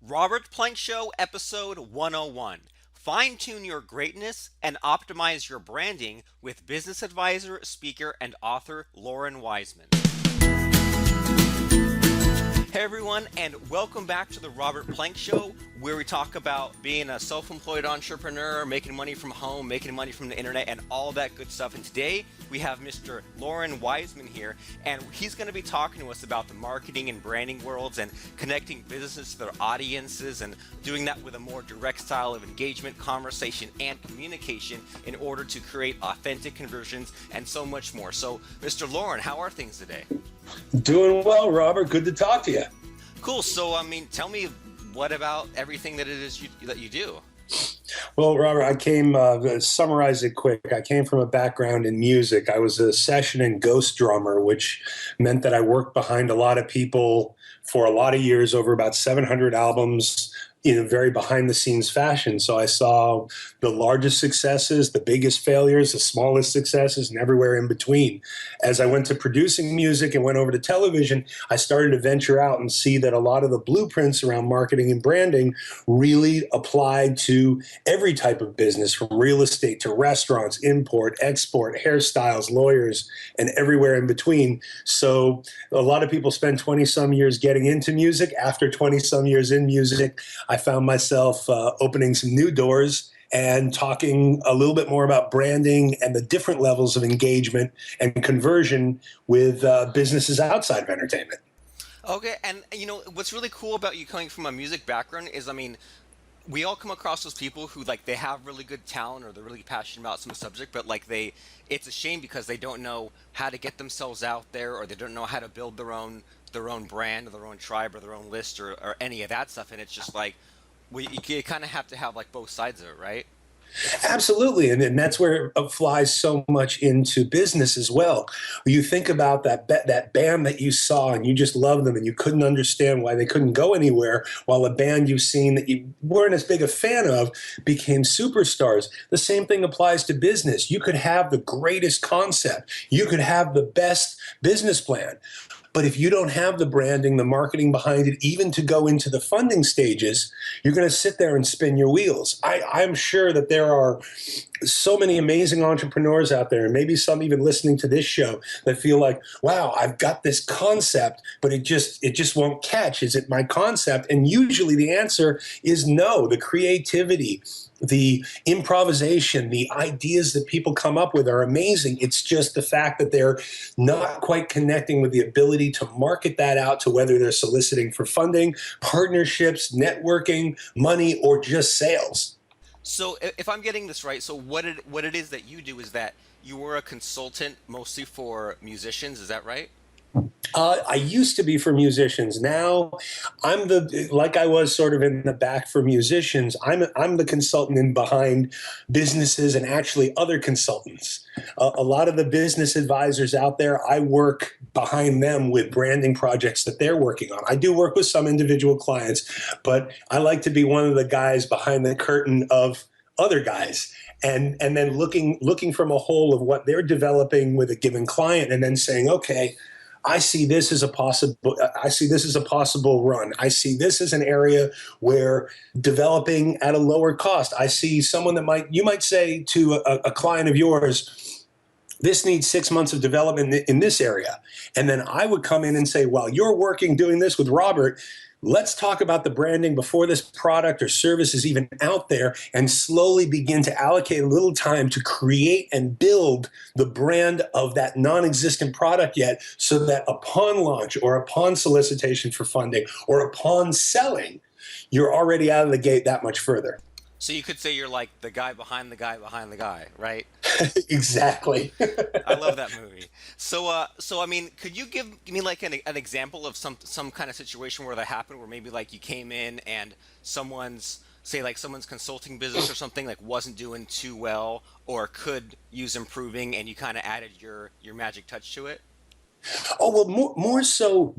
Robert Plank Show, episode 101. Fine tune your greatness and optimize your branding with business advisor, speaker, and author Loren Weisman. Hey everyone, and welcome back to the Robert Plank Show, where we talk about being a self-employed entrepreneur, making money from home, making money from the internet, and all that good stuff. And today we have Mr. Loren Weisman here, and he's going to be talking to us about the marketing and branding worlds and connecting businesses to their audiences and doing that with a more direct style of engagement, conversation, and communication in order to create authentic conversions and so much more. So, Mr. Loren, how are things today? Doing well, Robert. Good to talk to you. Cool. So, tell me what about everything that it is that you do? Well, Robert, I came, summarize it quick. I came from a background in music. I was a session and ghost drummer, which meant that I worked behind a lot of people for a lot of years, over about 700 albums, in a very behind-the-scenes fashion. So I saw the largest successes, the biggest failures, the smallest successes, and everywhere in between. As I went to producing music and went over to television, I started to venture out and see that a lot of the blueprints around marketing and branding really applied to every type of business, from real estate to restaurants, import, export, hairstyles, lawyers, and everywhere in between. So a lot of people spend 20-some years getting into music. After 20-some years in music, I found myself opening some new doors and talking a little bit more about branding and the different levels of engagement and conversion with businesses outside of entertainment. Okay, and what's really cool about you coming from a music background is, we all come across those people who they have really good talent or they're really passionate about some subject, but it's a shame because they don't know how to get themselves out there, or they don't know how to build their own brand or their own tribe or their own list or any of that stuff. And it's just you kind of have to have both sides of it, right? Absolutely, and that's where it flies so much into business as well. You think about that band that you saw and you just loved them and you couldn't understand why they couldn't go anywhere, while a band you've seen that you weren't as big a fan of became superstars. The same thing applies to business. You could have the greatest concept, you could have the best business plan, but if you don't have the branding, the marketing behind it, even to go into the funding stages, you're going to sit there and spin your wheels. I'm sure that there are so many amazing entrepreneurs out there, and maybe some even listening to this show, that feel like, wow, I've got this concept, but it just won't catch. Is it my concept? And usually the answer is no. The creativity, the improvisation, the ideas that people come up with are amazing. It's just the fact that they're not quite connecting with the ability to market that out to whether they're soliciting for funding, partnerships, networking, money, or just sales. So if I'm getting this right, so what it is that you do is that you were a consultant mostly for musicians, is that right? I used to be for musicians. Now I'm like I was sort of in the back for musicians. I'm the consultant in behind businesses and actually other consultants. A lot of the business advisors out there, I work behind them with branding projects that they're working on. I do work with some individual clients, but I like to be one of the guys behind the curtain of other guys. And then looking from a whole of what they're developing with a given client, and then saying, okay, I see this as a possible run. I see this as an area where developing at a lower cost. I see someone that you might say to a client of yours, this needs 6 months of development in this area. And then I would come in and say, while you're doing this with Robert, let's talk about the branding before this product or service is even out there, and slowly begin to allocate a little time to create and build the brand of that non-existent product yet, so that upon launch or upon solicitation for funding or upon selling, you're already out of the gate that much further. So you could say you're like the guy behind the guy behind the guy, right? Exactly. I love that movie. Could you give me an example of some kind of situation where that happened, where maybe you came in and someone's consulting business or something wasn't doing too well or could use improving, and you kind of added your magic touch to it? Oh, well, more so.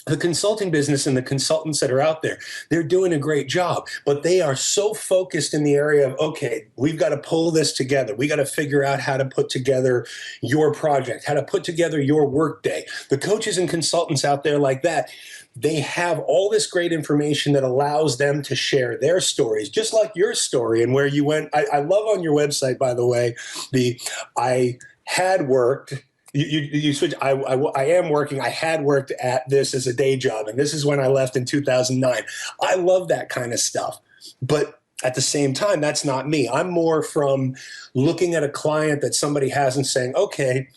the consulting business and the consultants that are out there, they're doing a great job, but they are so focused in the area of, okay, we've got to pull this together. We got to figure out how to put together your project, how to put together your workday. The coaches and consultants out there like that, they have all this great information that allows them to share their stories, just like your story and where you went. I love on your website, by the way, I had worked. You switch. I am working. I had worked at this as a day job, and this is when I left in 2009. I love that kind of stuff, but at the same time, that's not me. I'm more from looking at a client that somebody has and saying, okay,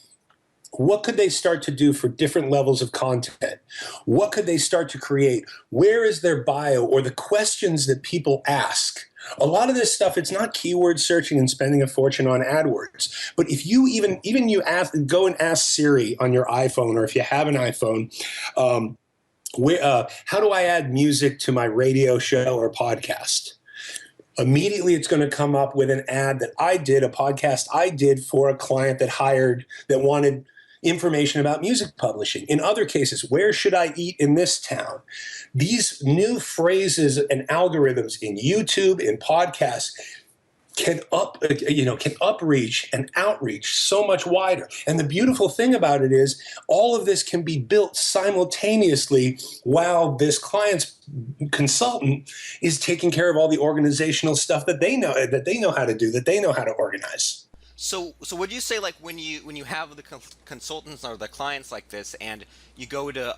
what could they start to do for different levels of content? What could they start to create? Where is their bio or the questions that people ask? A lot of this stuff, it's not keyword searching and spending a fortune on AdWords. But if you even you go and ask Siri on your iPhone, or if you have an iPhone, how do I add music to my radio show or podcast? Immediately, it's going to come up with an ad that I did, a podcast I did for a client that wanted information about music publishing. In other cases, where should I eat in this town? These new phrases and algorithms in YouTube, in podcasts, can upreach and outreach so much wider. And the beautiful thing about it is all of this can be built simultaneously while this client's consultant is taking care of all the organizational stuff that they know how to do, that they know how to organize. So would you say, like, when you have the consultants or the clients like this, and you go to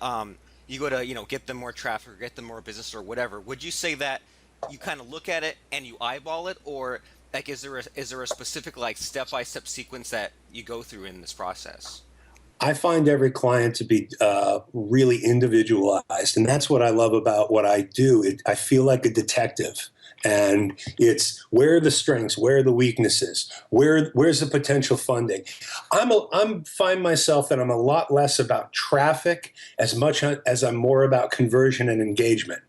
get them more traffic or get them more business or whatever, would you say that you kind of look at it and you eyeball it, or like is there a specific, like, step-by-step sequence that you go through in this process? I find every client to be really individualized, and that's what I love about what I do. I feel like a detective. And it's where are the strengths, where are the weaknesses, where's the potential funding. I'm find myself that I'm a lot less about traffic as much as I'm more about conversion and engagement.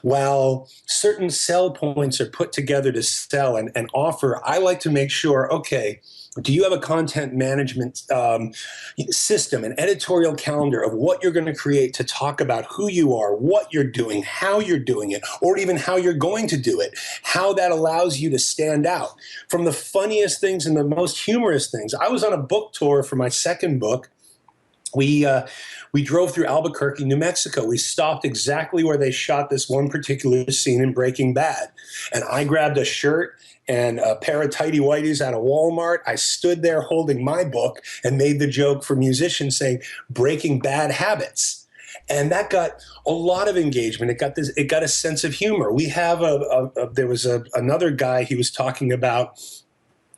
While certain sell points are put together to sell and offer, I like to make sure, okay, do you have a content management system, an editorial calendar of what you're going to create to talk about who you are, what you're doing, how you're doing it, or even how you're going to do it, how that allows you to stand out? From the funniest things and the most humorous things. I was on a book tour for my second book. We drove through Albuquerque, New Mexico. We stopped exactly where they shot this one particular scene in Breaking Bad. And I grabbed a shirt and a pair of tighty whities out of Walmart. I stood there holding my book and made the joke for musicians saying, Breaking Bad Habits. And that got a lot of engagement. It got a sense of humor. We have there was another guy, he was talking about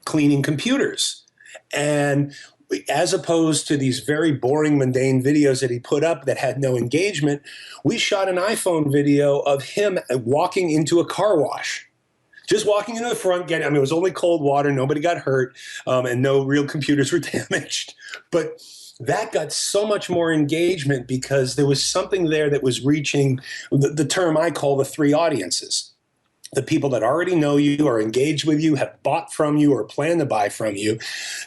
cleaning computers. And as opposed to these very boring, mundane videos that he put up that had no engagement, we shot an iPhone video of him walking into a car wash. Just walking into the front, it was only cold water, nobody got hurt, and no real computers were damaged. But that got so much more engagement because there was something there that was reaching the term I call the three audiences. The people that already know you, are engaged with you, have bought from you or plan to buy from you,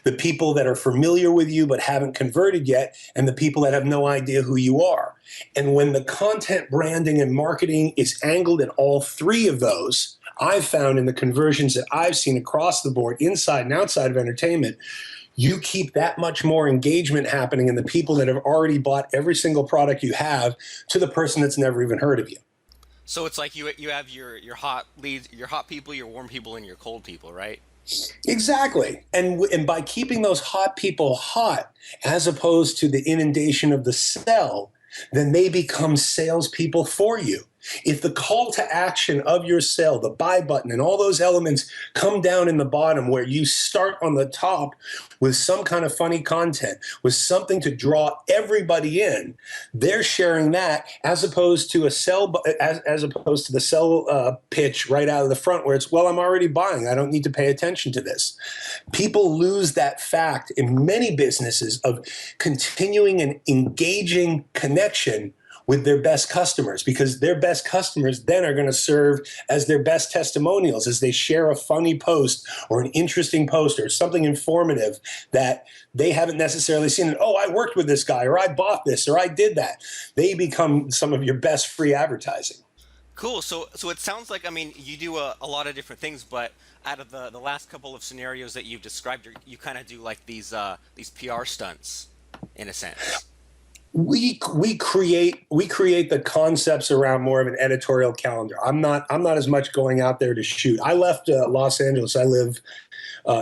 the people that are familiar with you but haven't converted yet, and the people that have no idea who you are. And when the content, branding, and marketing is angled at all three of those, I've found in the conversions that I've seen across the board, inside and outside of entertainment, you keep that much more engagement happening in the people that have already bought every single product you have to the person that's never even heard of you. So it's like you have your hot leads, your hot people, your warm people, and your cold people, right? Exactly. And by keeping those hot people hot, as opposed to the inundation of the sell, then they become salespeople for you. If the call to action of your sale, the buy button, and all those elements come down in the bottom where you start on the top with some kind of funny content, with something to draw everybody in, they're sharing that as opposed to the sell pitch right out of the front where it's, well, I'm already buying. I don't need to pay attention to this. People lose that fact in many businesses of continuing an engaging connection with their best customers, because their best customers then are going to serve as their best testimonials as they share a funny post or an interesting post or something informative that they haven't necessarily seen. And, oh, I worked with this guy, or I bought this, or I did that. They become some of your best free advertising. Cool. So it sounds like, I mean, you do a lot of different things, but out of the last couple of scenarios that you've described, you kind of do like these PR stunts, in a sense. We create the concepts around more of an editorial calendar. I'm not as much going out there to shoot. I left Los Angeles. I live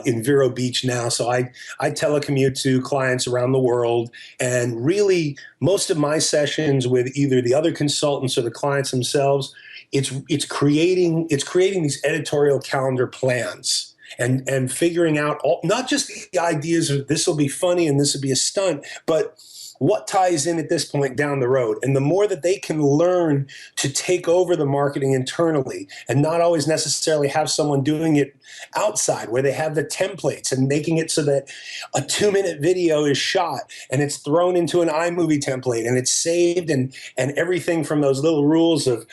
in Vero Beach now, so I telecommute to clients around the world, and really most of my sessions with either the other consultants or the clients themselves, it's creating these editorial calendar plans. And figuring out not just the ideas of this will be funny and this will be a stunt, but what ties in at this point down the road. And the more that they can learn to take over the marketing internally and not always necessarily have someone doing it outside, where they have the templates and making it so that a 2-minute video is shot and it's thrown into an iMovie template and it's saved, and everything from those little rules of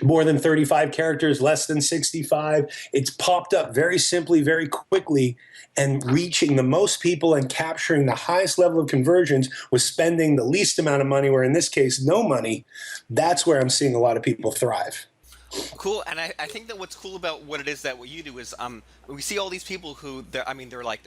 more than 35 characters, less than 65. It's popped up very simply, very quickly, and reaching the most people and capturing the highest level of conversions with spending the least amount of money, or in this case, no money. That's where I'm seeing a lot of people thrive. Cool. And I think that what's cool about what you do is we see all these people who they're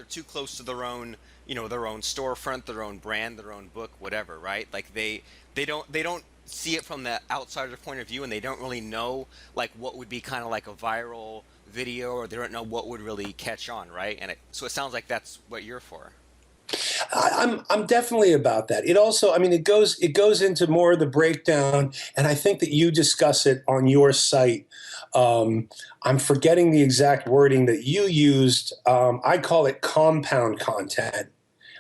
too close to their own, their own storefront, their own brand, their own book, whatever, right? Like they don't see it from the outsider point of view, and they don't really know like what would be kind of like a viral video, or they don't know what would really catch on, right? And so it sounds like that's what you're for. I'm definitely about that. It also, I mean, it goes into more of the breakdown, and I think that you discuss it on your site. I'm forgetting the exact wording that you used. I call it compound content.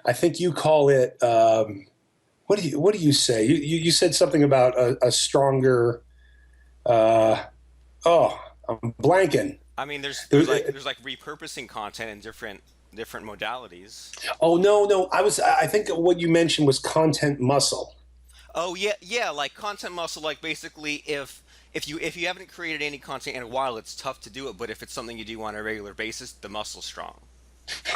I think you call it. What do you say? You said something about a stronger. I'm blanking. I mean, there's like repurposing content in different modalities. Oh no! I think what you mentioned was content muscle. Oh yeah, like content muscle. Like basically, if you haven't created any content in a while, it's tough to do it. But if it's something you do on a regular basis, the muscle's strong.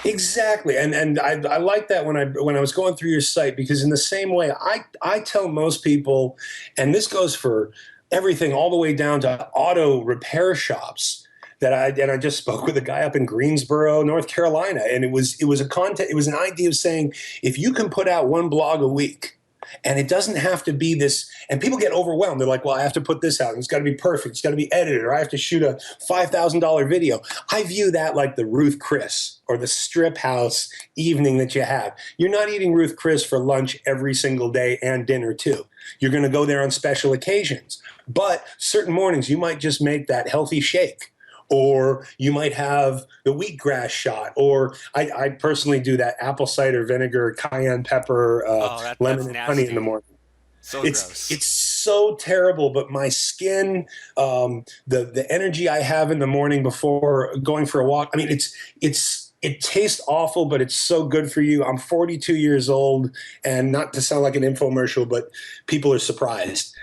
Exactly, and I like that when I was going through your site, because in the same way I tell most people, and this goes for everything all the way down to auto repair shops, that I just spoke with a guy up in Greensboro, North Carolina, and it was an idea of saying, if you can put out one blog a week, and it doesn't have to be this, and people get overwhelmed. They're like, well, I have to put this out, and it's got to be perfect, it's got to be edited, or I have to shoot a $5,000 video. I view that like the Ruth Chris or the strip house evening that you have. You're not eating Ruth Chris for lunch every single day and dinner too. You're going to go there on special occasions. But certain mornings you might just make that healthy shake, or you might have the wheatgrass shot, or I personally do that apple cider vinegar, cayenne pepper, lemon and honey in the morning. So gross. It's so terrible, but my skin, the energy I have in the morning before going for a walk, I mean, it tastes awful, but it's so good for you. I'm 42 years old, and not to sound like an infomercial, but people are surprised.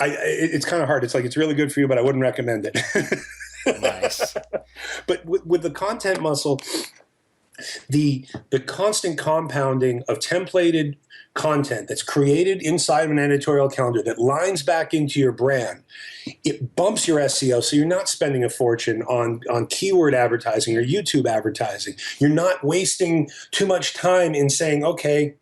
It's kind of hard. It's like, it's really good for you, but I wouldn't recommend it. Nice. But with the content muscle, the constant compounding of templated content that's created inside of an editorial calendar that lines back into your brand, it bumps your SEO, so you're not spending a fortune on keyword advertising or YouTube advertising. You're not wasting too much time in saying, okay,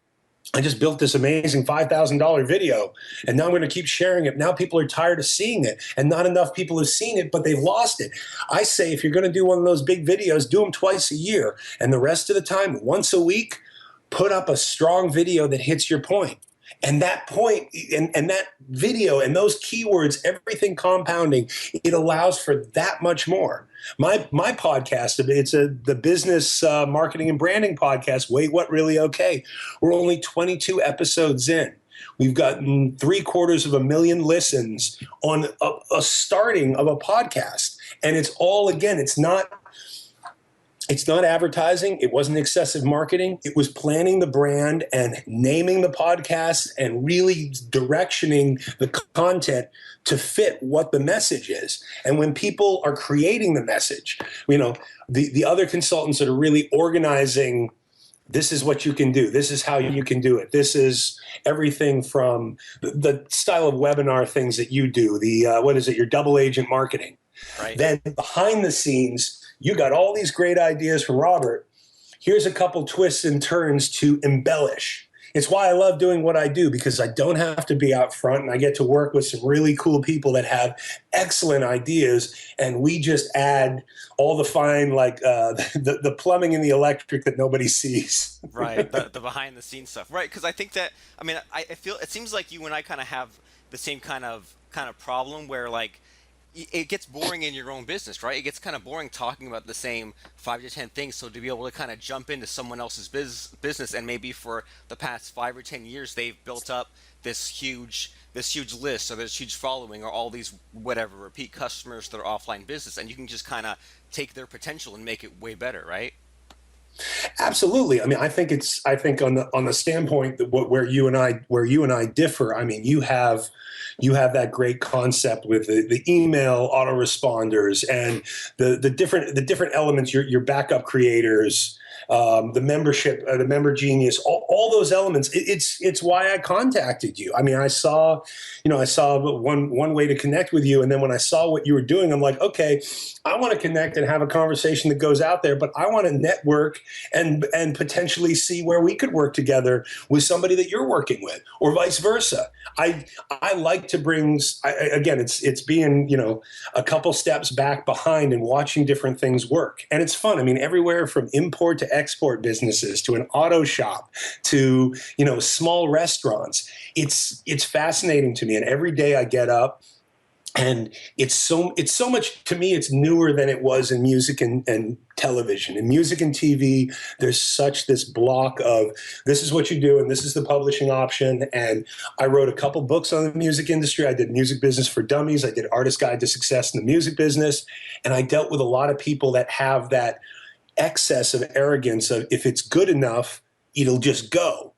I just built this amazing $5,000 video, and now I'm going to keep sharing it. Now people are tired of seeing it, and not enough people have seen it, but they've lost it. I say, if you're going to do one of those big videos, do them twice a year, and the rest of the time, once a week, put up a strong video that hits your point. And that point, and that video and those keywords, everything compounding, it allows for that much more. My podcast, it's the business marketing and branding podcast, Wait, What, Really Okay? We're only 22 episodes in. We've gotten 750,000 listens on a starting of a podcast. And it's all, again, it's not It's not advertising. It wasn't excessive marketing. It was planning the brand and naming the podcast and really directioning the content to fit what the message is. And when people are creating the message, the other consultants that are really organizing, this is what you can do. This is how you can do it. This is everything from the style of webinar things that you do, your double agent marketing. Right. Then behind the scenes, you got all these great ideas from Robert. Here's a couple twists and turns to embellish. It's why I love doing what I do, because I don't have to be out front and I get to work with some really cool people that have excellent ideas, and we just add all the fine, the plumbing and the electric that nobody sees. Right, the behind the scenes stuff. Right, because I think that, I feel it seems like you and I kind of have the same kind of problem where it gets boring in your own business, right? It gets kind of boring talking about the same 5 to 10 things. So to be able to kind of jump into someone else's business, and maybe for the past 5 or 10 years they've built up this huge list, or this huge following, or all these repeat customers to their offline business, and you can just kind of take their potential and make it way better, right? Absolutely. I think on the standpoint that where you and I differ. You have that great concept with the email autoresponders and the different elements, your backup creators, the membership, the member genius, all those elements. It's why I contacted you. I saw one way to connect with you, and then when I saw what you were doing, I'm like, okay, I want to connect and have a conversation that goes out there, but I want to network and potentially see where we could work together with somebody that you're working with, or vice versa. I like to bring, again, it's being, a couple steps back behind and watching different things work. And it's fun. Everywhere from import to export businesses to an auto shop to, small restaurants. It's fascinating to me. And every day I get up, and it's so much, to me, it's newer than it was in music and television. In music and TV, there's such this block of, this is what you do and this is the publishing option. And I wrote a couple books on the music industry. I did Music Business for Dummies. I did Artist Guide to Success in the Music Business. And I dealt with a lot of people that have that excess of arrogance of, if it's good enough, it'll just go.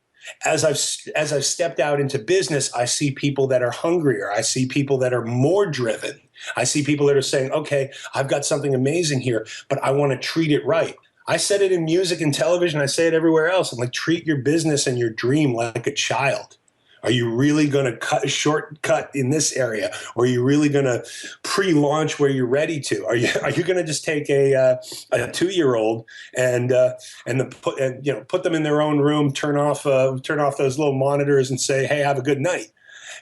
As I've stepped out into business, I see people that are hungrier. I see people that are more driven. I see people that are saying, okay, I've got something amazing here, but I want to treat it right. I said it in music and television. I say it everywhere else. I'm like, treat your business and your dream like a child. Are you really going to cut a shortcut in this area? Or are you really going to pre-launch where you're ready to? Are you going to just take a 2-year-old and put them in their own room, turn off those little monitors, and say, hey, have a good night?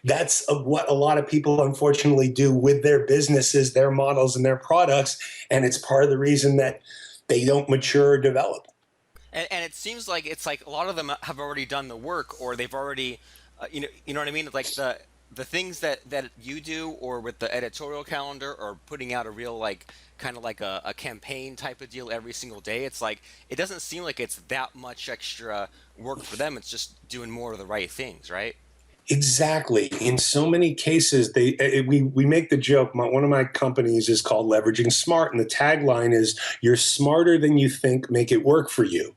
That's what a lot of people unfortunately do with their businesses, their models, and their products, and it's part of the reason that they don't mature or develop. And it seems like it's like a lot of them have already done the work, or they've already. You know what I mean? Like the things that you do, or with the editorial calendar, or putting out a real kind of like a campaign type of deal every single day. It's like, it doesn't seem like it's that much extra work for them. It's just doing more of the right things, right? Exactly. In so many cases, we make the joke. One of my companies is called Leveraging Smart, and the tagline is, "You're smarter than you think. Make it work for you."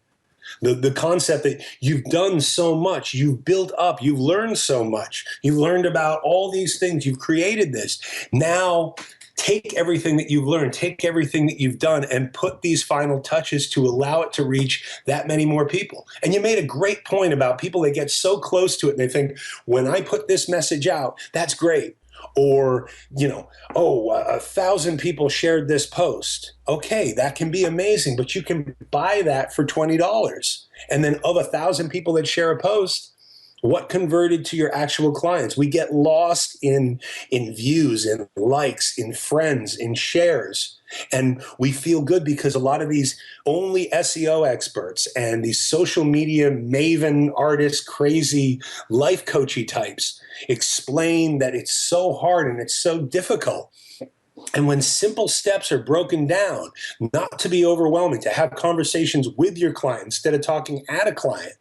The concept that you've done so much, you've built up, you've learned so much, you've learned about all these things, you've created this. Now, take everything that you've learned, take everything that you've done, and put these final touches to allow it to reach that many more people. And you made a great point about people that get so close to it and they think, when I put this message out, that's great. Or, 1,000 people shared this post. Okay, that can be amazing, but you can buy that for $20. And then of 1,000 people that share a post, what converted to your actual clients? We get lost in views, in likes, in friends, in shares. And we feel good because a lot of these only SEO experts and these social media maven artists, crazy life coachy types explain that it's so hard and it's so difficult. And when simple steps are broken down, not to be overwhelming, to have conversations with your client instead of talking at a client,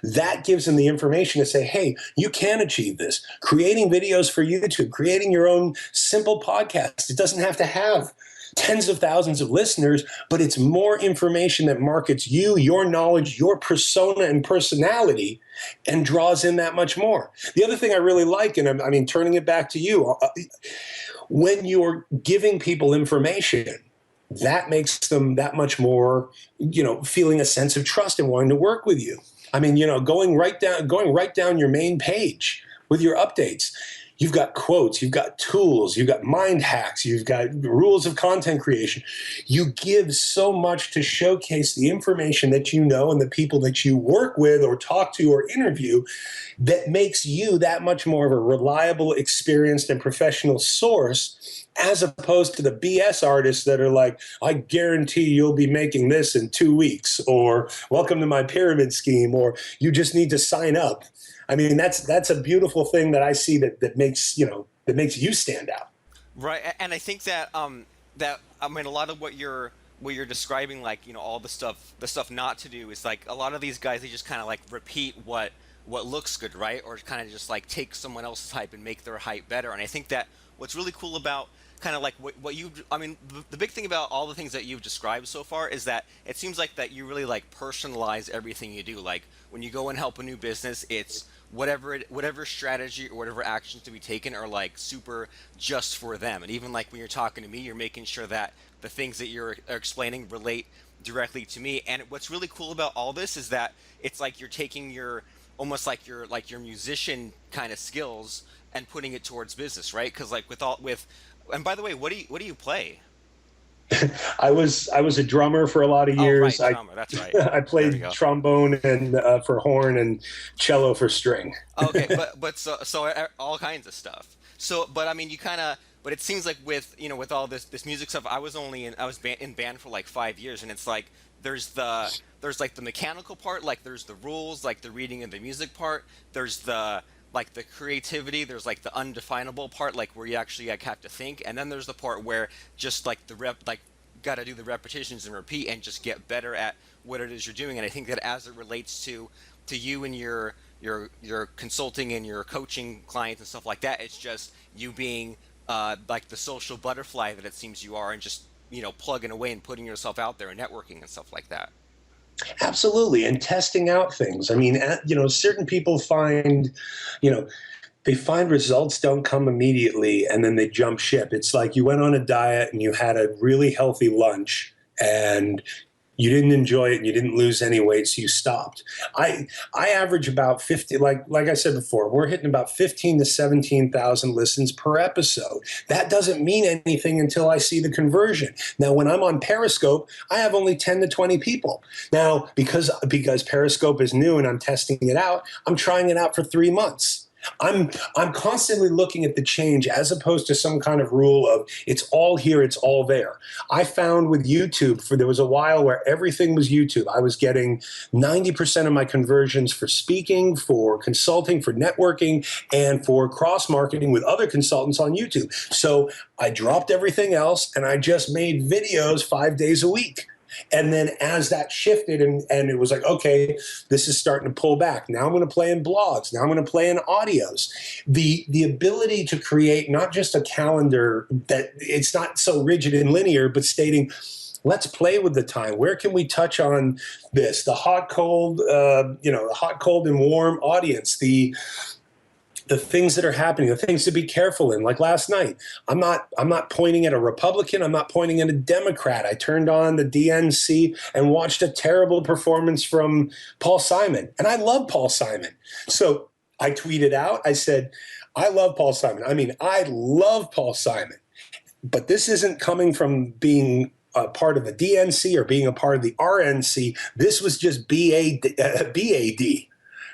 that gives them the information to say, hey, you can achieve this. Creating videos for YouTube, creating your own simple podcast. It doesn't have to have tens of thousands of listeners, but it's more information that markets you, your knowledge, your persona and personality, and draws in that much more. The other thing I really like, and I mean, turning it back to you, when you're giving people information, that makes them that much more, feeling a sense of trust and wanting to work with you. I mean, going right down your main page with your updates. You've got quotes, you've got tools, you've got mind hacks, you've got rules of content creation. You give so much to showcase the information that you know and the people that you work with or talk to or interview that makes you that much more of a reliable, experienced, and professional source, as opposed to the BS artists that are like, I guarantee you'll be making this in 2 weeks, or welcome to my pyramid scheme, or you just need to sign up. I mean, that's a beautiful thing that I see that makes you stand out. Right, and I think that a lot of what you're describing, like, all the stuff not to do is like a lot of these guys, they just kind of like repeat what looks good, right? Or kind of just like take someone else's hype and make their hype better. And I think that what's really cool about kind of like what you, I mean, the big thing about all the things that you've described so far is that it seems like that you really like personalize everything you do. Like when you go and help a new business, it's whatever strategy or whatever actions to be taken are like super just for them. And even like when you're talking to me, you're making sure that the things that you're explaining relate directly to me. And what's really cool about all this is that it's like you're taking your almost like your musician kind of skills and putting it towards business, right? Because like and by the way, what do you play? I was a drummer for a lot of years. Oh, right, drummer. That's right. I played trombone and for horn and cello for string. Okay, but so all kinds of stuff. So, but I mean, but it seems like with all this music stuff, I was in band for like 5 years, and it's like there's like the mechanical part, like there's the rules, like the reading and the music part. There's the like the creativity, there's like the undefinable part, like where you actually like have to think, and then there's the part where just like got to do the repetitions and repeat and just get better at what it is you're doing. And I think that as it relates to you and your consulting and your coaching clients and stuff like that, it's just you being like the social butterfly that it seems you are, and just plugging away and putting yourself out there and networking and stuff like that. Absolutely. And testing out things. I mean, certain people find, they find results don't come immediately and then they jump ship. It's like you went on a diet and you had a really healthy lunch and you didn't enjoy it and you didn't lose any weight, so you stopped. I average about 50, like I said before, we're hitting about 15 to 17,000 listens per episode. That doesn't mean anything until I see the conversion. Now, when I'm on Periscope, I have only 10 to 20 people. Now, because Periscope is new and I'm testing it out, I'm trying it out for 3 months. I'm constantly looking at the change as opposed to some kind of rule of it's all here, it's all there. I found with YouTube, there was a while where everything was YouTube. I was getting 90% of my conversions for speaking, for consulting, for networking, and for cross-marketing with other consultants on YouTube. So I dropped everything else and I just made videos 5 days a week. And then as that shifted and it was like, okay, this is starting to pull back. Now I'm going to play in blogs. Now I'm going to play in audios. The ability to create not just a calendar that it's not so rigid and linear, but stating, let's play with the time. Where can we touch on this? The hot, cold, the hot, cold, and warm audience, the things that are happening, the things to be careful in. Like last night, I'm not pointing at a Republican. I'm not pointing at a Democrat. I turned on the DNC and watched a terrible performance from Paul Simon. And I love Paul Simon. So I tweeted out, I said, I love Paul Simon. I mean, I love Paul Simon. But this isn't coming from being a part of the DNC or being a part of the RNC. This was just BAD.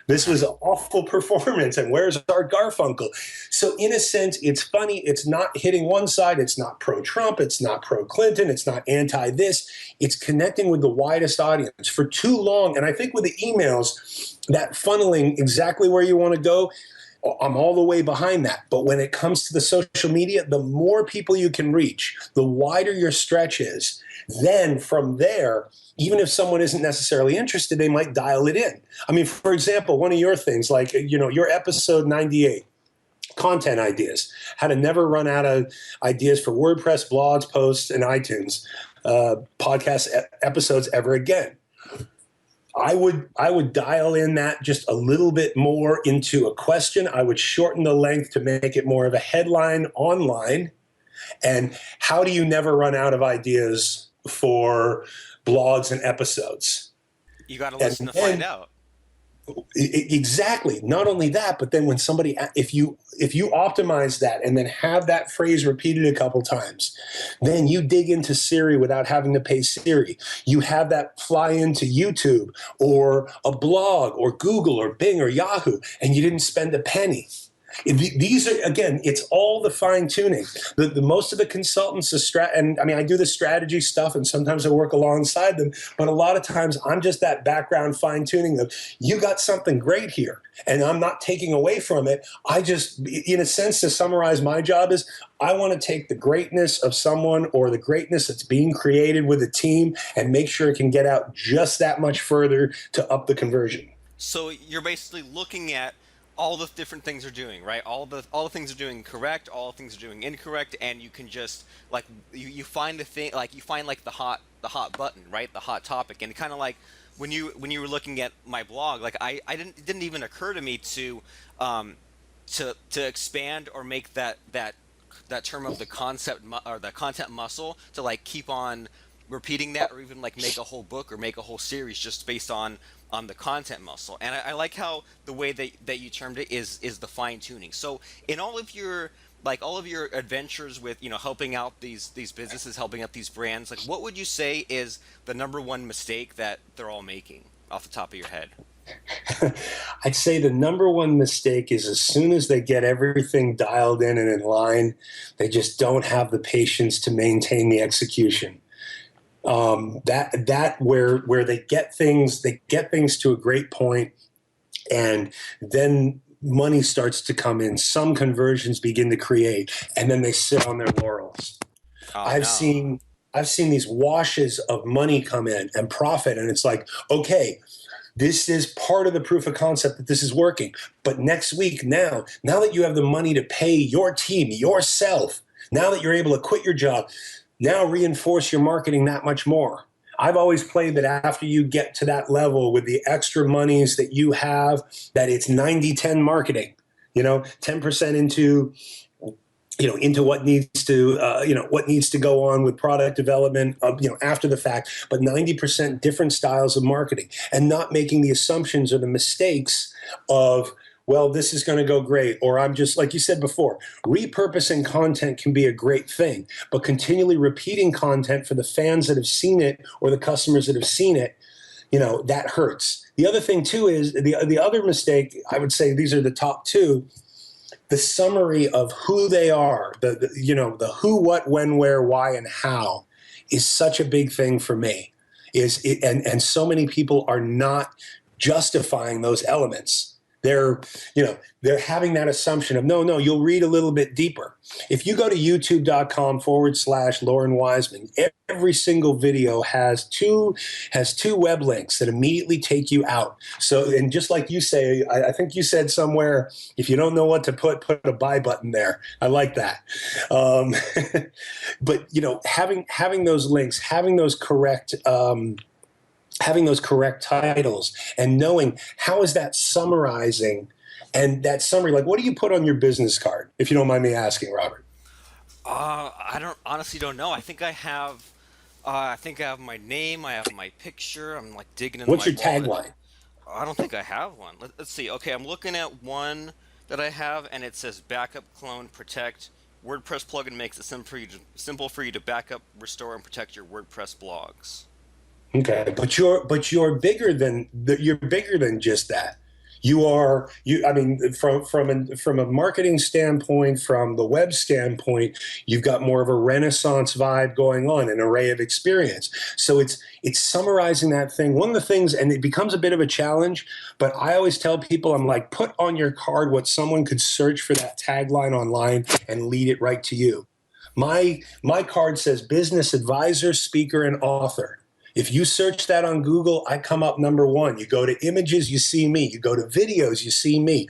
This was an awful performance, and where's Art Garfunkel? So in a sense, it's funny. It's not hitting one side. It's not pro-Trump. It's not pro-Clinton. It's not anti-this. It's connecting with the widest audience. For too long, and I think with the emails, that funneling exactly where you want to go, I'm all the way behind that. But when it comes to the social media, the more people you can reach, the wider your stretch is. Then from there, even if someone isn't necessarily interested, they might dial it in. I mean, for example, one of your things, like, your episode 98, content ideas, how to never run out of ideas for WordPress, blogs, posts, and iTunes podcast episodes ever again. I would dial in that just a little bit more into a question. I would shorten the length to make it more of a headline online. And how do you never run out of ideas for blogs and episodes? You got to listen to find out. Exactly. Not only that, but then when somebody, if you optimize that and then have that phrase repeated a couple times, then you dig into Siri without having to pay Siri. You have that fly into YouTube or a blog or Google or Bing or Yahoo, and you didn't spend a penny. These are, again, it's all the fine tuning. The most of the consultants, and I mean, I do the strategy stuff, and sometimes I work alongside them. But a lot of times, I'm just that background fine tuning of, you got something great here, and I'm not taking away from it. I just, in a sense, to summarize my job is, I want to take the greatness of someone or the greatness that's being created with a team and make sure it can get out just that much further to up the conversion. So you're basically looking at all the different things they're doing, right? All the things they're doing correct, all the things they're doing incorrect, and you can just like you find the thing, like you find like the hot button, right? The hot topic, and kind of like when you were looking at my blog, like it didn't even occur to me to expand or make that term of the concept or the content muscle to like keep on repeating that, or even like make a whole book or make a whole series just based on the content muscle. And I like how the way that you termed it is the fine tuning. So in all of your adventures with, helping out these businesses, helping out these brands, like what would you say is the number one mistake that they're all making off the top of your head? I'd say the number one mistake is, as soon as they get everything dialed in and in line, they just don't have the patience to maintain the execution. That where they get things to a great point, and then money starts to come in. Some conversions begin to create, and then they sit on their laurels. Oh, I've seen these washes of money come in and profit, and it's like, okay, this is part of the proof of concept that this is working. But next week, now that you have the money to pay your team, yourself, now that you're able to quit your job, now reinforce your marketing that much more. I've always played that after you get to that level with the extra monies that you have, that it's 90-10 marketing, 10% into what needs to go on with product development, after the fact, but 90% different styles of marketing, and not making the assumptions or the mistakes of, well, this is going to go great, or I'm just, like you said before, repurposing content can be a great thing, but continually repeating content for the fans that have seen it or the customers that have seen it, that hurts. The other thing too is the other mistake, I would say these are the top two, the summary of who they are, the who, what, when, where, why, and how is such a big thing for me. And so many people are not justifying those elements. They're having that assumption of, no, you'll read a little bit deeper. If you go to youtube.com/Loren Weisman, every single video has two web links that immediately take you out. So, and just like you say, I think you said somewhere, if you don't know what to put a buy button there. I like that. But having those links, having those correct titles, and knowing how is that summarizing, and that summary, like, what do you put on your business card, if you don't mind me asking, Robert? I honestly don't know. I think I have my name, I have my picture. I'm like digging in What's my your wallet. tagline? I don't think I have one. Let's see. Okay, I'm looking at one that I have, and it says backup, clone, protect. WordPress plugin makes it simple for you to backup, restore, and protect your WordPress blogs. Okay, but you're bigger than just that. I mean, from a marketing standpoint, from the web standpoint, you've got more of a Renaissance vibe going on, an array of experience. So it's summarizing that thing. One of the things, and it becomes a bit of a challenge, but I always tell people, I'm like, put on your card what someone could search for that tagline online and lead it right to you. My card says business advisor, speaker, and author. If you search that on Google, I come up number one. You go to images, you see me. You go to videos, you see me.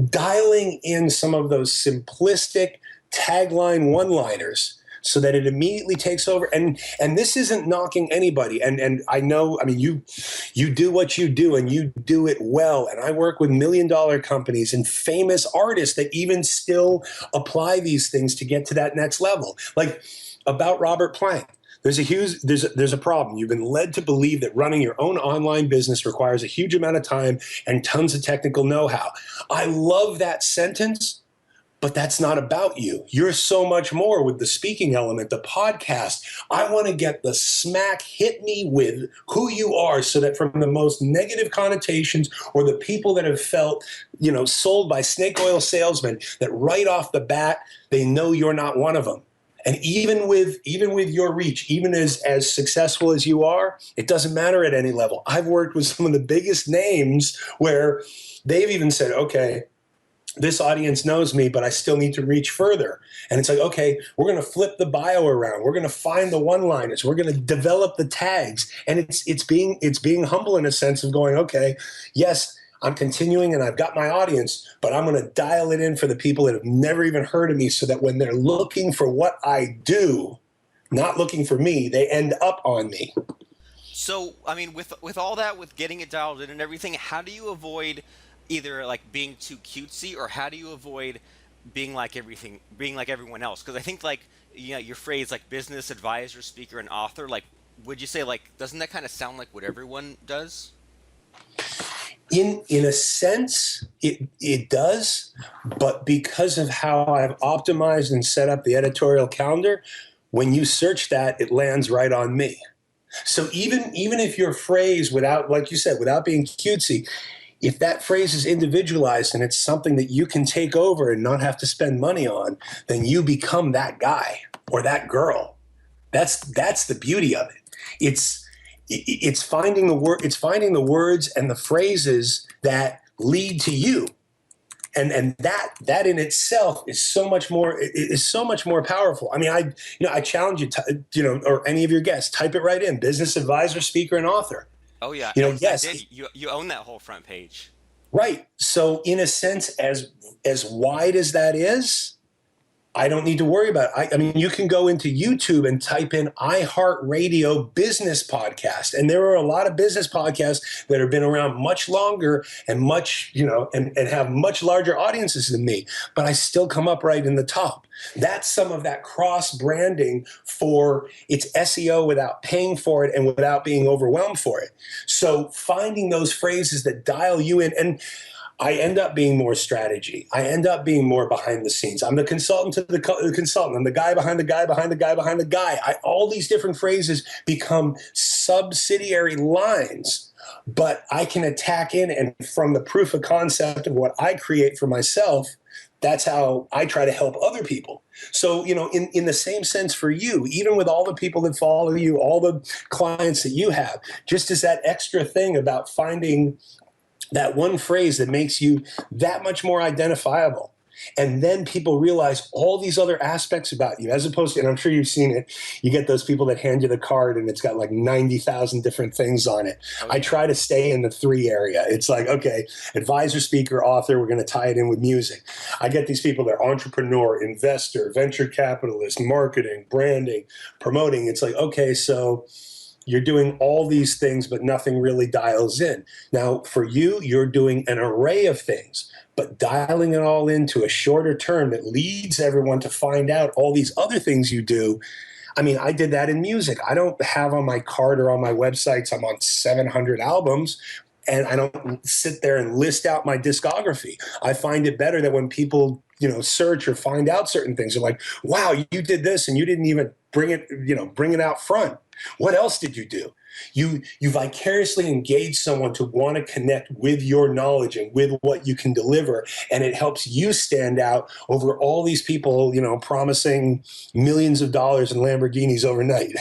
Dialing in some of those simplistic tagline one-liners so that it immediately takes over. And this isn't knocking anybody. And I know, I mean, you do what you do and you do it well. And I work with $1 million companies and famous artists that even still apply these things to get to that next level. Like about Robert Plank. There's a problem. You've been led to believe that running your own online business requires a huge amount of time and tons of technical know-how. I love that sentence, but that's not about you. You're so much more with the speaking element, the podcast. I want to get the smack hit me with who you are so that from the most negative connotations or the people that have felt, sold by snake oil salesmen, that right off the bat, they know you're not one of them. And even with your reach, even as successful as you are, it doesn't matter at any level. I've worked with some of the biggest names where they've even said, okay, this audience knows me, but I still need to reach further. And it's like, okay, we're going to flip the bio around. We're going to find the one-liners. We're going to develop the tags. And it's being humble in a sense of going, okay, yes, I'm continuing and I've got my audience, but I'm going to dial it in for the people that have never even heard of me so that when they're looking for what I do, not looking for me, they end up on me. So, I mean, with all that, with getting it dialed in and everything, how do you avoid either like being too cutesy, or how do you avoid being like everyone else? Because I think your phrase like business advisor, speaker, and author, like, would you say doesn't that kind of sound like what everyone does? In a sense, it does, but because of how I've optimized and set up the editorial calendar, when you search that, it lands right on me. So even if your phrase, without, like you said, without being cutesy, if that phrase is individualized and it's something that you can take over and not have to spend money on, then you become that guy or that girl. That's the beauty of it. It's finding the words and the phrases that lead to you. And that in itself is so much more powerful. I mean, I challenge you to, or any of your guests, type it right in: business advisor, speaker, and author. Oh yeah, Yes, I did. You own that whole front page. Right. So in a sense, as wide as that is, I don't need to worry about it. I mean, you can go into YouTube and type in iHeartRadio business podcast. And there are a lot of business podcasts that have been around much longer and and have much larger audiences than me, but I still come up right in the top. That's some of that cross branding for its SEO without paying for it and without being overwhelmed for it. So finding those phrases that dial you in, and I end up being more strategy. I end up being more behind the scenes. I'm the consultant to the consultant. I'm the guy behind the guy behind the guy behind the guy. All these different phrases become subsidiary lines, but I can attack in, and from the proof of concept of what I create for myself, that's how I try to help other people. So, in the same sense for you, even with all the people that follow you, all the clients that you have, just as that extra thing about finding that one phrase that makes you that much more identifiable. And then people realize all these other aspects about you, as opposed to, and I'm sure you've seen it, you get those people that hand you the card and it's got like 90,000 different things on it. Okay. I try to stay in the 3 area. It's like, okay, advisor, speaker, author, we're going to tie it in with music. I get these people that are entrepreneur, investor, venture capitalist, marketing, branding, promoting. It's like, okay, so you're doing all these things, but nothing really dials in. Now, for you, you're doing an array of things, but dialing it all into a shorter term that leads everyone to find out all these other things you do. I mean, I did that in music. I don't have on my card or on my websites, I'm on 700 albums, and I don't sit there and list out my discography. I find it better that when people, search or find out certain things, they're like, wow, you did this and you didn't even bring it out front. What else did you do? You vicariously engage someone to want to connect with your knowledge and with what you can deliver, and it helps you stand out over all these people, promising millions of dollars in Lamborghinis overnight.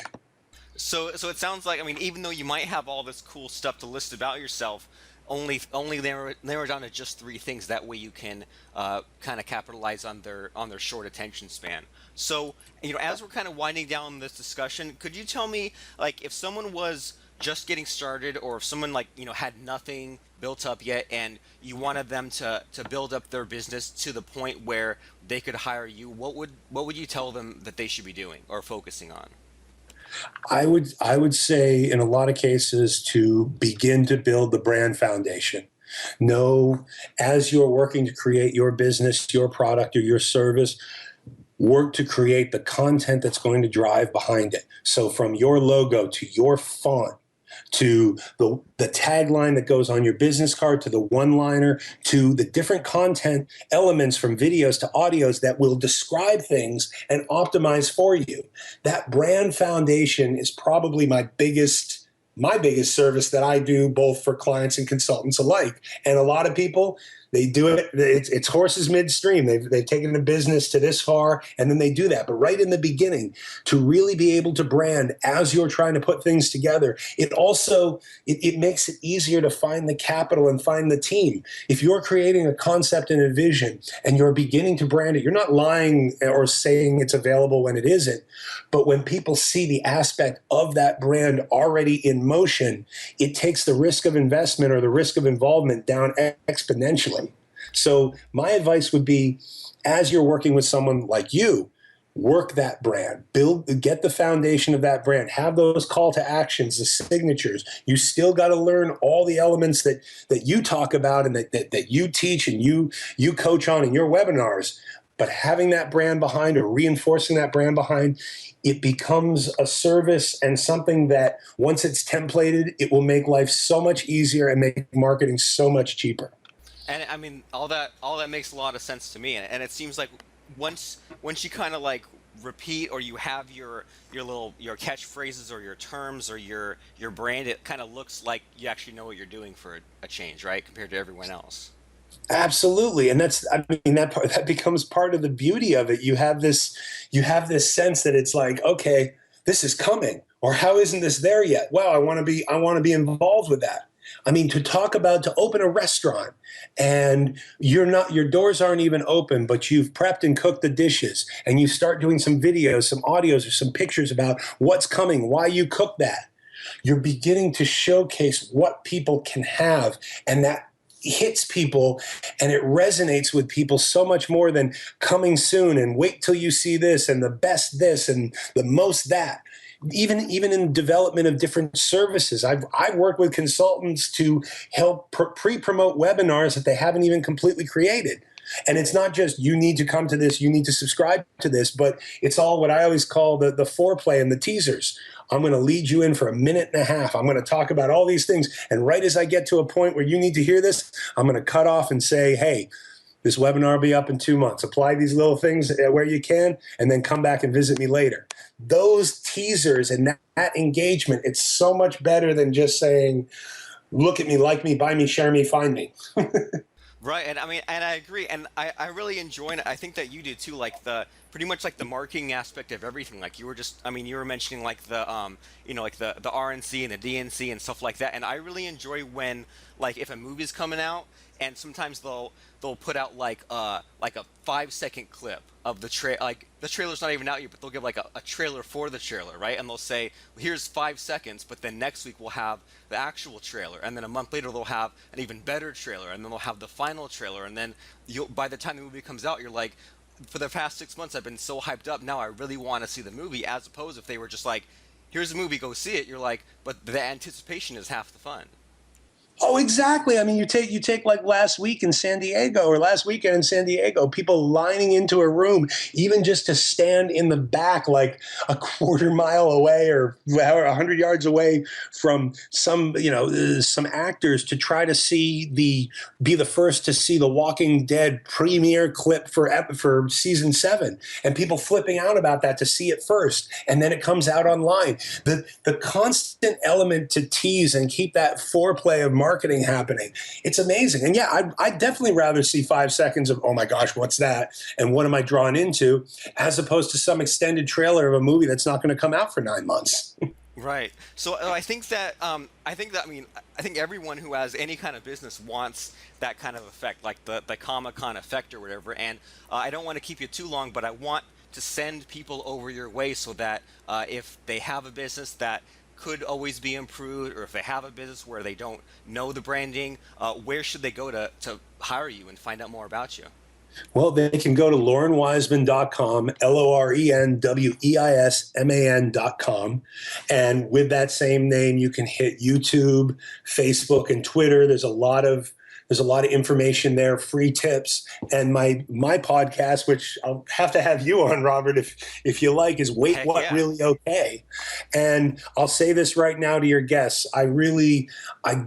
So it sounds like, I mean, even though you might have all this cool stuff to list about yourself, only narrow down to just three things. That way you can kind of capitalize on their short attention span. So, as we're kind of winding down this discussion, could you tell me, like, if someone was just getting started, or if someone, like, had nothing built up yet, and you wanted them to build up their business to the point where they could hire you, what would you tell them that they should be doing or focusing on? I would say in a lot of cases to begin to build the brand foundation. Know, as you're working to create your business, your product, or your service, work to create the content that's going to drive behind it. So from your logo to your font to the tagline that goes on your business card, to the one-liner, to the different content elements from videos to audios that will describe things and optimize for you. That brand foundation is probably my biggest service that I do, both for clients and consultants alike. And a lot of people, they do it. It's horses midstream. They've taken the business to this far, and then they do that. But right in the beginning, to really be able to brand as you're trying to put things together, it makes it easier to find the capital and find the team. If you're creating a concept and a vision, and you're beginning to brand it, you're not lying or saying it's available when it isn't. But when people see the aspect of that brand already in motion, it takes the risk of investment or the risk of involvement down exponentially. So my advice would be, as you're working with someone like you, work that brand, get the foundation of that brand, have those call to actions, the signatures. You still got to learn all the elements that you talk about and that you teach and you coach on in your webinars. But having that brand behind, or reinforcing that brand behind, it becomes a service and something that once it's templated, it will make life so much easier and make marketing so much cheaper. And I mean, all that makes a lot of sense to me. And it seems like once you kind of like repeat, or you have your catchphrases or your terms or your brand, it kind of looks like you actually know what you're doing for a change, right? Compared to everyone else. Absolutely, and that becomes part of the beauty of it. You have this sense that it's like, okay, this is coming, or how isn't this there yet? Wow, I want to be involved with that. I mean, to open a restaurant, and your doors aren't even open, but you've prepped and cooked the dishes, and you start doing some videos, some audios, or some pictures about what's coming, why you cook that. You're beginning to showcase what people can have, and that hits people and it resonates with people so much more than coming soon and wait till you see this and the best this and the most that. Even in development of different services, I've worked with consultants to help pre-promote webinars that they haven't even completely created. And it's not just, you need to come to this, you need to subscribe to this, but it's all what I always call the foreplay and the teasers. I'm going to lead you in for a minute and a half. I'm going to talk about all these things. And right as I get to a point where you need to hear this, I'm going to cut off and say, hey, this webinar will be up in 2 months. Apply these little things where you can, and then come back and visit me later. Those teasers and that engagement, it's so much better than just saying, look at me, like me, buy me, share me, find me. Right, and I mean, and I agree, and I really enjoy it. I think that you do too, like the pretty much like the marketing aspect of everything. Like you were just, I mean, you were mentioning like like the RNC and the DNC and stuff like that. And I really enjoy when, like, if a movie's coming out, and sometimes they'll put out like a 5 second clip of like the trailer's not even out yet, but they'll give like a trailer for the trailer, right? And they'll say, well, here's 5 seconds, but then next week we'll have the actual trailer, and then a month later they'll have an even better trailer, and then they'll have the final trailer, and then by the time the movie comes out, you're like, for the past 6 months I've been so hyped up, now I really want to see the movie. As opposed if they were just like, here's the movie, go see it, you're like, but the anticipation is half the fun. Oh, exactly. I mean, you take like last week in San Diego or last weekend in San Diego, people lining into a room, even just to stand in the back, like a quarter mile away or 100 yards away from some actors to try to be the first to see the Walking Dead premiere clip for season 7, and people flipping out about that to see it first, and then it comes out online. The constant element to tease and keep that foreplay of marketing happening. It's amazing. And yeah, I'd definitely rather see 5 seconds of, oh my gosh, what's that? And what am I drawn into? As opposed to some extended trailer of a movie that's not going to come out for 9 months. Right. So I think everyone who has any kind of business wants that kind of effect, like the Comic-Con effect or whatever. And I don't want to keep you too long, but I want to send people over your way so that if they have a business that could always be improved, or if they have a business where they don't know the branding, where should they go to hire you and find out more about you? Well, they can go to lorenweisman.com, LORENWEISMAN.com. And with that same name, you can hit YouTube, Facebook, and Twitter. There's a lot of information there, free tips. And my podcast, which I'll have to have you on, Robert, if you like, is Wait Heck What yeah. Really Okay. And I'll say this right now to your guests. I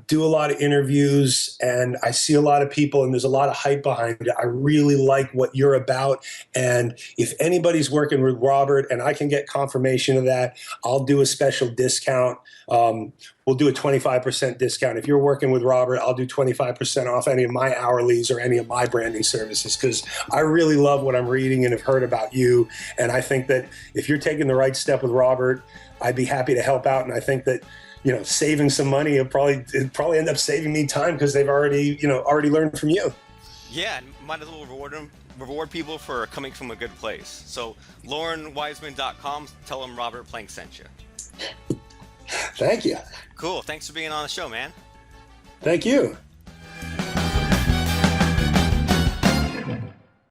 do a lot of interviews and I see a lot of people and there's a lot of hype behind it. I really like what you're about. And if anybody's working with Robert and I can get confirmation of that, I'll do a special discount. We'll do a 25% discount. If you're working with Robert, I'll do 25% off any of my hourlies or any of my branding services, because I really love what I'm reading and have heard about you. And I think that if you're taking the right step with Robert, I'd be happy to help out. And I think that, saving some money it'd probably end up saving me time, because they've already learned from you. Yeah, and might as well reward people for coming from a good place. So LorenWeisman.com, tell them Robert Plank sent you. Thank you. Cool. Thanks for being on the show, man. Thank you.